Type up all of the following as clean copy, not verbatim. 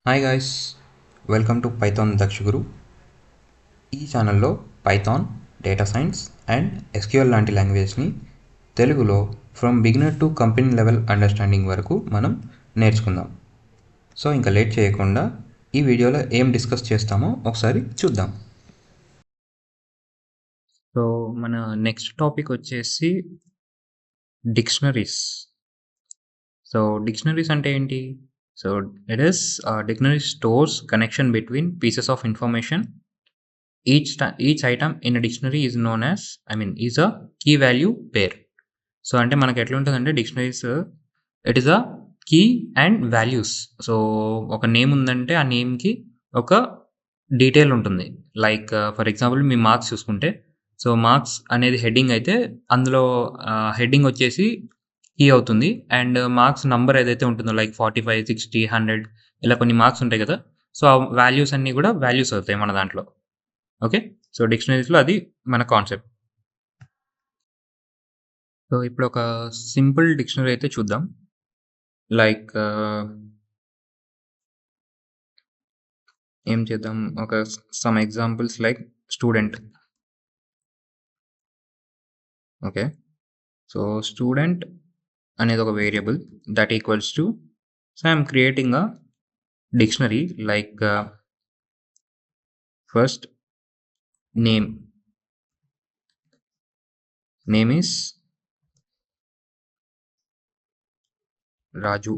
Hi guys, welcome to Python Dakshaguru. ఈ ఛానల్లో Python, data science and SQL లాంటి లాంగ్వేజ్ని తెలుగులో from beginner to company level understanding వరకు మనం నేర్చుకుందాం. సో ఇంకా లేట్ చేయకుండా ఈ వీడియోలో ఏం డిస్కస్ చేస్తామో ఒకసారి చూద్దాం. సో మన నెక్స్ట్ టాపిక్ వచ్చేసి డిక్షనరీస్. సో డిక్షనరీస్ అంటే ఏంటి? So it is dictionary stores connection between pieces of information. Each item in a dictionary is known as, is a key value pair. So అంటే మనకి ఎట్లా ఉంటుందంటే dictionaries it is a key and values. So ఒక name ఉందంటే ఆ నేమ్కి ఒక detail ఉంటుంది. లైక్ ఫర్ ఎగ్జాంపుల్ మీ మార్క్స్ చూసుకుంటే, సో మార్క్స్ అనేది హెడ్డింగ్ అయితే అందులో హెడ్డింగ్ వచ్చేసి కీ అవుతుంది. అండ్ మార్క్స్ నంబర్ ఏదైతే ఉంటుందో లైక్ 45, 60, 100 ఇలా కొన్ని మార్క్స్ ఉంటాయి కదా. సో ఆ వాల్యూస్ అన్నీ కూడా వాల్యూస్ అవుతాయి మన దాంట్లో. ఓకే, సో డిక్షనరీస్లో అది మన కాన్సెప్ట్. సో ఇప్పుడు ఒక సింపుల్ డిక్షనరీ అయితే చూద్దాం. లైక్ ఏం చేద్దాం, ఒక some examples like student. Okay, so student అనేది ఒక variable that equals to, so I'm creating a dictionary like first name is Raju.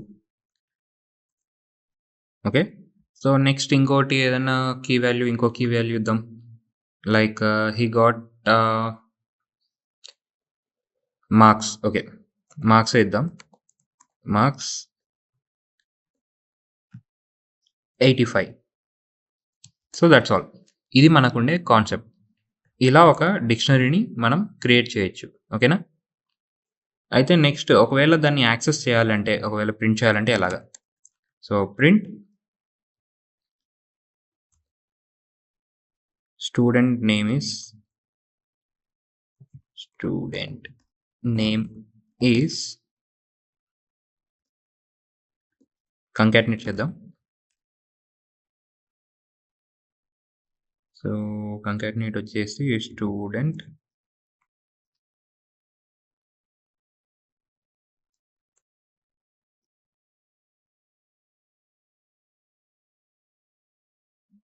Okay, so next ఇంకోటి ఏదైనా కీ వాల్యూ, ఇంకో కీ వాల్యూ ఇద్దాం. Like he got marks. Okay, marks ఇద్దాం. Marks 85. So that's all. ఇది మనకుండే concept. ఇలా ఒక డిక్షనరీని మనం క్రియేట్ చేయొచ్చు. ఓకేనా? అయితే నెక్స్ట్ ఒకవేళ దాన్ని యాక్సెస్ చేయాలంటే, ఒకవేళ ప్రింట్ చేయాలంటే ఎలాగా? So print student name is concatenate చేద్దాం. సో కంకాటినేట్ వచ్చేసి స్టూడెంట్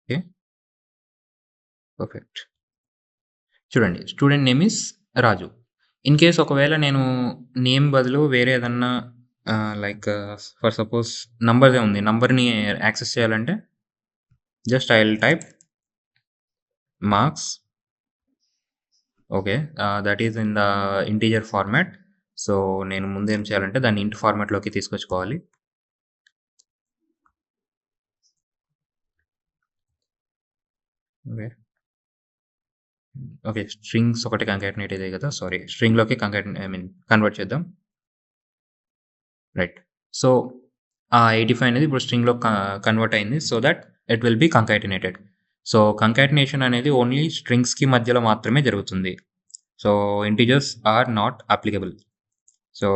ఓకే, పర్ఫెక్ట్. చూడండి, student name is Raju. In case ఒకవేళ నేను నేమ్ బదులు వేరే ఏదన్నా లైక్ ఫర్ సపోజ్ నంబర్దే ఉంది, నంబర్ని యాక్సెస్ చేయాలంటే just I will type marks. Okay, that is in the integer format. So నేను ముందు ఏం చేయాలంటే దాన్ని ఇంట్ ఫార్మాట్లోకి తీసుకొచ్చుకోవాలి. ఓకే, ఓకే, స్ట్రింగ్స్ ఒకటి కంకాటినేట్ అయ్యాయి కదా, సారీ, స్ట్రింగ్లోకి కన్వర్ట్ చేద్దాం. రైట్, సో ఆ 85 అనేది ఇప్పుడు స్ట్రింగ్లో కన్వర్ట్ అయింది. So that it will be concatenated. So concatenation అనేది ఓన్లీ స్ట్రింగ్స్కి మధ్యలో మాత్రమే జరుగుతుంది. So integers are not applicable. So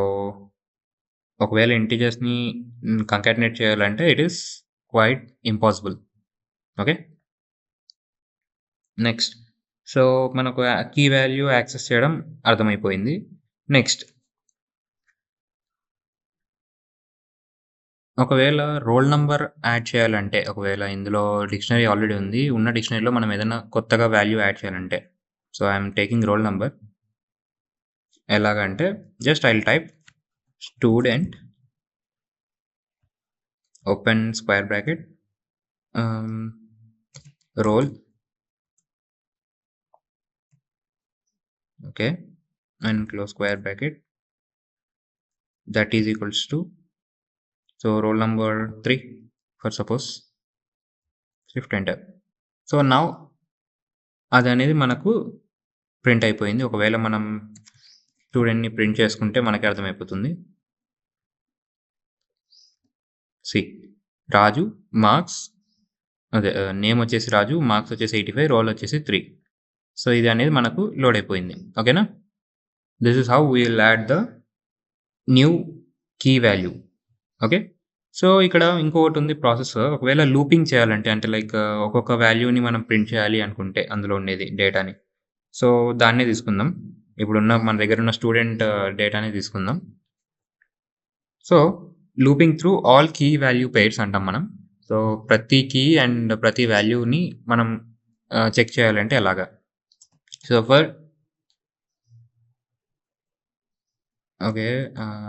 ఒకవేళ ఇంటీజర్స్ని కంకాటినేట్ చేయాలంటే it is quite impossible. Okay, next, so మనకు కీ వాల్యూ యాక్సెస్ చేయడం అర్థమైపోయింది. నెక్స్ట్, ఒకవేళ రోల్ నంబర్ యాడ్ చేయాలంటే, ఒకవేళ ఇందులో డిక్షనరీ ఆల్రెడీ ఉంది, ఉన్న డిక్షనరీలో మనం ఏదైనా కొత్తగా వాల్యూ యాడ్ చేయాలంటే, so I'm taking roll number. ఎలాగంటే just I will type student open square bracket roll, okay, and close square bracket, that is equals to, so roll number 3 for suppose, shift enter. So now అది అనేది మనకు print అయిపోయింది. ఒకవేళ మనం స్టూడెంట్ని print చేసుకుంటే మనకి అర్థమైపోతుంది. సి రాజు, మార్క్స్, అదే నేమ్ వచ్చేసి రాజు, మార్క్స్ వచ్చేసి 85, రోల్ వచ్చేసి 3. సో ఇది అనేది మనకు లోడ్ అయిపోయింది. ఓకేనా? This is how we will add the new key value. Okay, so, ఇక్కడ ఇంకొకటి ఉంది ప్రాసెస్. ఒకవేళ లూపింగ్ చేయాలంటే అంటే లైక్ ఒక్కొక్క వాల్యూని మనం ప్రింట్ చేయాలి అనుకుంటే అందులో ఉండేది డేటాని. సో, దాన్నే తీసుకుందాం. ఇప్పుడున్న మన దగ్గరున్న స్టూడెంట్ డేటాని తీసుకుందాం. So, looping through all key value pairs అంటాం మనం. సో, ప్రతి కీ అండ్ ప్రతి వాల్యూని మనం చెక్ చేయాలంటే ఎలాగా? So, okay.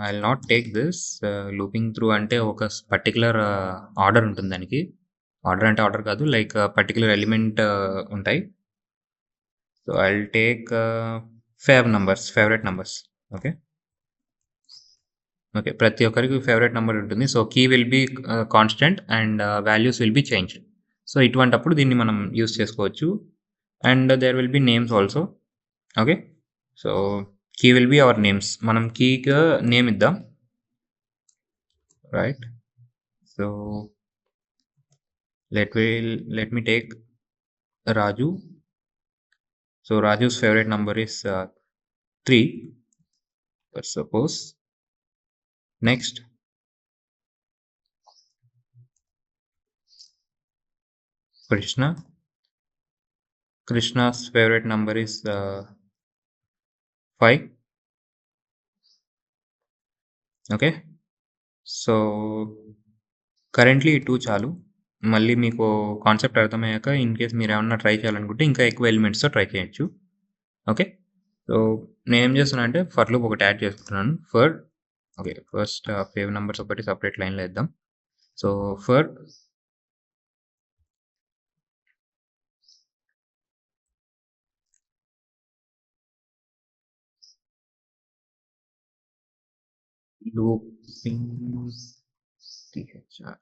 I will not take this looping through అంటే ఒక పర్టిక్యులర్ ఆర్డర్ ఉంటుంది దానికి. ఆర్డర్ అంటే ఆర్డర్ కాదు. లైక్ పర్టిక్యులర్ ఎలిమెంట్ ఉంటాయి. So, I will take favourite numbers. Okay. Okay. ప్రతి ఒక్కరికి ఫేవరెట్ నంబర్ ఉంటుంది. So, key will be constant and values will be changed. So, ఇటువంటప్పుడు దీన్ని మనం యూజ్ చేసుకోవచ్చు. And there will be names also. Okay. So, key will be our names. మనం కీకి name ఇద్దాం. Right. So, let me take Raju. So, Raju's favorite number is 3. Let's suppose. Next. Krishna. Krishna's favorite number is 5. Okay. So, currently ఈ 2 చాలు. మళ్ళీ మీకు concept అర్థమయ్యాక in case మీరేమన్నా try చేయాలనుకుంటే ఇంకా ఎక్కువ ఎలిమెంట్స్‌తో ట్రై చేయొచ్చు. ఓకే. సో, నేనేం చేస్తున్నా అంటే ఫర్ లూప్ ఒకటి యాడ్ చేసుకుంటున్నాను. ఓకే. ఫస్ట్ ఫేవ్ నంబర్స్ ఒకటి సెపరేట్ లైన్‌లో ఇద్దాం. So, for looping thr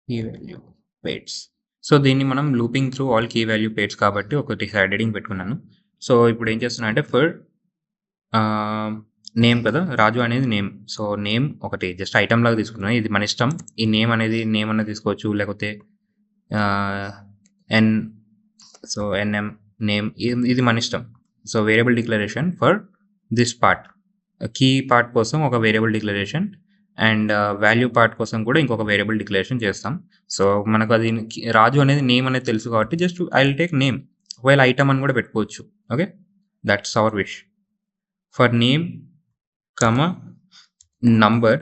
key value pairs. So, దీన్ని మనం looping through all key value pairs కాబట్టి ఒకటి సైడ్ హెడింగ్ పెట్టుకున్నాను. సో, ఇప్పుడు ఏం చేస్తున్నా అంటే ఫర్ నేమ్ కదా! రాజు అనేది నేమ్. సో, నేమ్ ఒకటి జస్ట్ ఐటెమ్ లాగా తీసుకున్నాను. ఇది మన ఇష్టం. ఈ నేమ్ అనేది నేమ్ అన్నా తీసుకోవచ్చు. లేకపోతే ఆహ్, ఎన్ సో, ఎన్ఎం నేమ్ ఇది మన ఇష్టం. So, variable declaration for this part. Key part కోసం ఒక variable declaration and value part కోసం కూడా ఇంకొక వేరియబుల్ డిక్లరేషన్ చేస్తాం. సో, మనకు అది రాజు అనేది నేమ్ అనేది తెలుసు కాబట్టి just I will take name. ఒకవేళ ఐటెమ్ అని కూడా పెట్టుకోవచ్చు. Okay. That's our wish. For name, number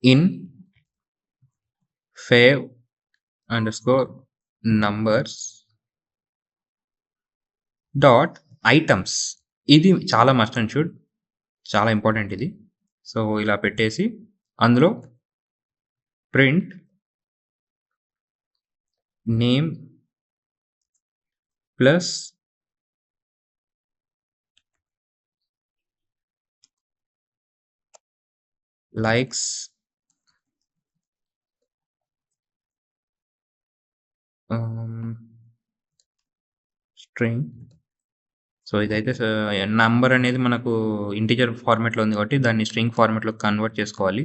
in fav underscore numbers dot items. ఇది చాలా మస్ట్ అండ్ షుడ్. చాలా ఇంపార్టెంట్ ఇది. సో, ఇలా పెట్టేసి అందులో print name plus likes string. So, ఇదైతే నంబర్ అనేది మనకు ఇంటిజర్ ఫార్మాట్‌లో ఉంది కాబట్టి దాన్ని స్ట్రింగ్ ఫార్మాట్‌లోకి కన్వర్ట్ చేసుకోవాలి.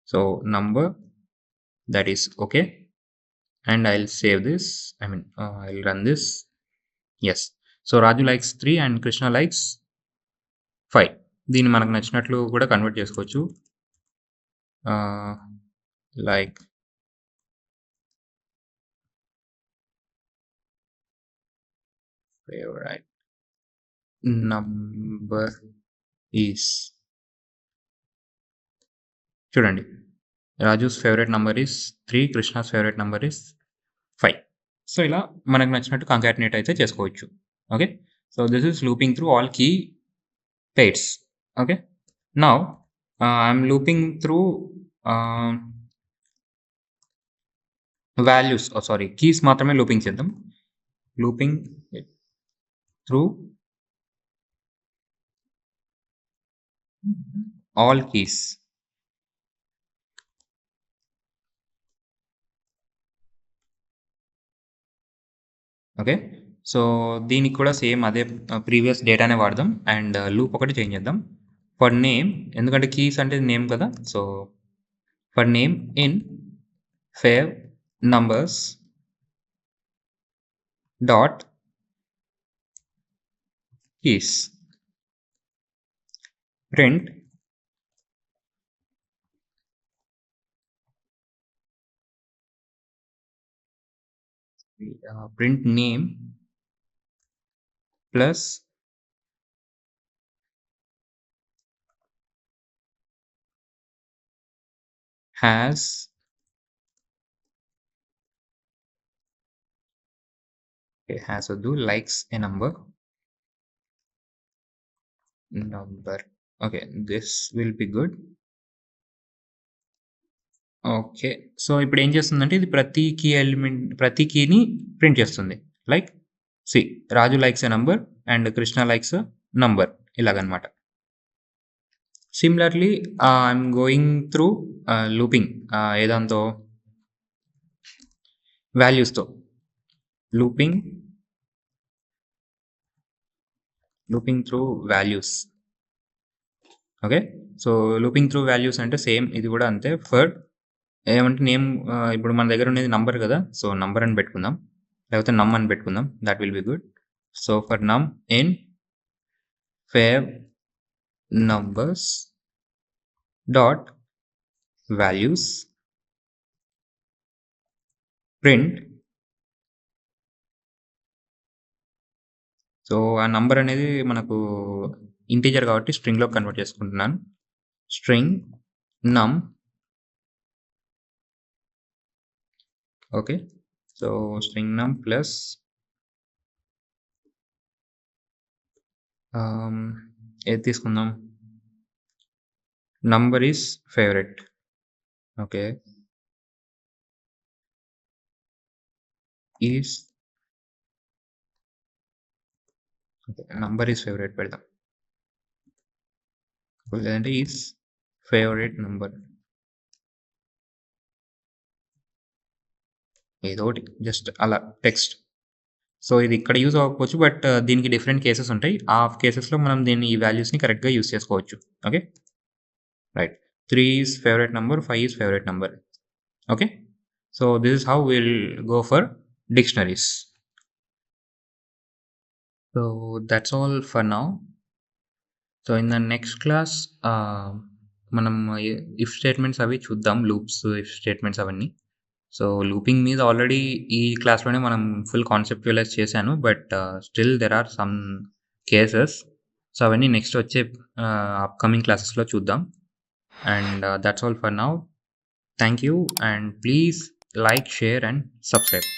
So, number that is okay. And I will save this. I will run this. Yes. So, Raju likes 3 and Krishna likes 5. దీన్ని మనకు నచ్చినట్లు కూడా కన్వర్ట్ చేసుకోవచ్చు. లైక్ ఫేవరెట్ నంబర్ ఈస్ చూడండి. Raju's favourite number is 3, Krishna's favourite number is 5. So, ఇలా మనకు నచ్చినట్టు concatenate అయితే చేసుకోవచ్చు. Okay. So, this is looping through all key pairs. Okay. Now I'm looping through values. Sorry, keys మాత్రమే లూపింగ్ చేద్దాం. Looping through all keys. Okay. So, దీనికి కూడా same అదే ప్రీవియస్ డేటానే వాడదాం అండ్ లూప్ ఒకటి చేంజ్ చేద్దాం. ఫర్ నేమ్, ఎందుకంటే కీస్ అంటే నేమ్ కదా! So, for name in fav numbers dot keys. Print print name plus has వద్దు, likes a number. Okay, this will be good. Okay. So, ఇప్పుడేం చేస్తుందంటే ఇది ప్రతి కీని ప్రింట్ చేస్తుంది. Like see Raju likes a number and Krishna likes number ఇలాగనమాట. Similarly I'm going through looping ఏదాంతో వాల్యూస్‌తో. Looping through values. Okay. So, looping through values అంటే సేమ్ ఇది కూడా అంతే. ఫర్ ఏమంటే నేమ్ ఇప్పుడు మన దగ్గర ఉండేది నంబర్ కదా! సో, నంబర్ అని పెట్టుకుందాం. లేకపోతే నమ్ అని పెట్టుకుందాం. That will be good. So, for num in fav numbers dot values print. So, ఆ నంబర్ అనేది మనకు ఇంటిజర్ కాబట్టి స్ట్రింగ్‌లోకి కన్వర్ట్ చేసుకుంటున్నాను. String num. Okay. So, string num plus ఏది తీసుకుందాం? Number is favourite. Okay. Is number is favourite పెడదాం. లేదంటే ఈస్ ఫేవరెట్ నంబర్. ఏదో ఒకటి జస్ట్ అలా టెక్స్ట్. సో, ఇది ఇక్కడ యూజ్ అవ్వకపోవచ్చు. బట్ దీనికి డిఫరెంట్ కేసెస్ ఉంటాయి. ఆ కేసెస్‌లో మనం ఈ వాల్యూస్‌ని కరెక్ట్‌గా యూజ్ చేసుకోవచ్చు. Okay. Right. 3 is favourite number, 5 is favourite number. Okay. So, this is how will go for dictionaries. So, that's all for now. So, in the next class మనం ఇఫ్ స్టేట్మెంట్స్ అవి చూద్దాం. లూప్స్, ఇఫ్ స్టేట్మెంట్స్ అవన్నీ. So, looping మీద already ఈ క్లాస్‌లోనే మనం full conceptualise చేశాను. But still there are some cases. So, అవన్నీ నెక్స్ట్ వచ్చే అప్‌కమింగ్ క్లాసెస్‌లో చూద్దాం. And that's all for now. Thank you and please like, share and subscribe.